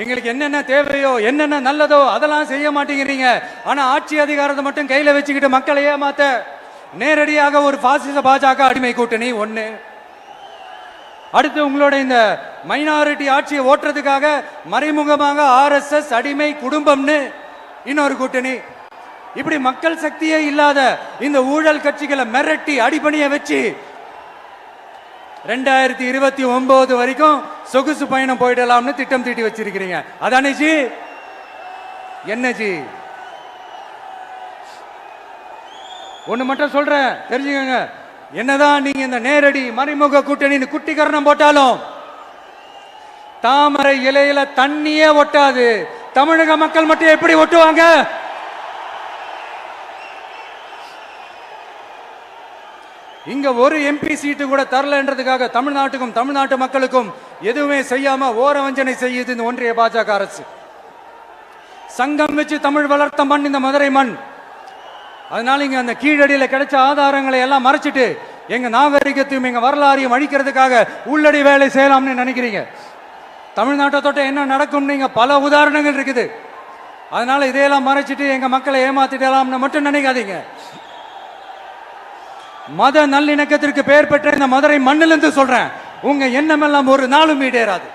எங்களுக்கு என்னென்ன தேவையோ என்னென்ன நல்லதோ அதெல்லாம் செய்ய மாட்டேங்கிறீங்க. ஆனா ஆட்சி அதிகாரத்தை மட்டும் கையில வச்சுக்கிட்டு மக்களை ஏமாத்த நேரடியாக ஒரு பாசிச பாஜக அடிமை கூட்டணி ஒண்ணு. அடுத்து உங்களோட இந்த மைனாரிட்டி ஆட்சியை ஓட்டுறதுக்காக மறைமுகமாக RSS அடிமை குடும்பம்னு இன்னொரு கூட்டணி. இப்படி மக்கள் சக்தியே இல்லாத இந்த ஊழல் கட்சிகளை மிரட்டி அடிபணிய வச்சு 2029 வரைக்கும் சொகுசு பயணம் போயிடலாம்னு திட்டம் தீட்டி வச்சிருக்கிறீங்க. அதானே ஜி? என்ன ஜி? ஒண்ணு மட்டும் சொல்றேன், தெரிஞ்சுக்கங்க. என்னதான் நீங்க இந்த நேரடி மறைமுக கூட்டணி குட்டிகரணம் போட்டாலும் தாமரை இலையில தண்ணியே ஒட்டாது. தமிழக மக்கள் மட்டும் எப்படி ஒட்டுவாங்க? இங்க ஒரு MP சீட்டு கூட தரலன்றதுக்காக தமிழ்நாட்டுக்கும் தமிழ்நாட்டு மக்களுக்கும் எதுவுமே செய்யாம ஓரவஞ்சனை செய்யுது இந்த ஒன்றிய பாஜக அரசு. சங்கம் வச்சு தமிழ் வளர்த்த மண் இந்த மதுரை மண். அதனால இங்க அந்த கீழடியில கிடைச்ச ஆதாரங்களை எல்லாம் மறைச்சிட்டு எங்க நாகரிகத்தையும் எங்க வரலாறையும் அழிக்கிறதுக்காக உள்ளடி வேலை செய்யலாம்னு நினைக்கிறீங்க. தமிழ்நாட்டை தொட்ட என்ன நடக்கும் நீங்க பல உதாரணங்கள் இருக்குது. அதனால இதையெல்லாம் மறைச்சிட்டு எங்க மக்களை ஏமாத்திடலாம்னு மட்டும் நினைக்காதீங்க. மத நல்லிணக்கத்திற்கு பெயர் பெற்ற இந்த மதுரை மண்ணிலிருந்து சொல்றேன், உங்க எண்ணமெல்லாம் ஒரு நாளும் ஈடேறாது.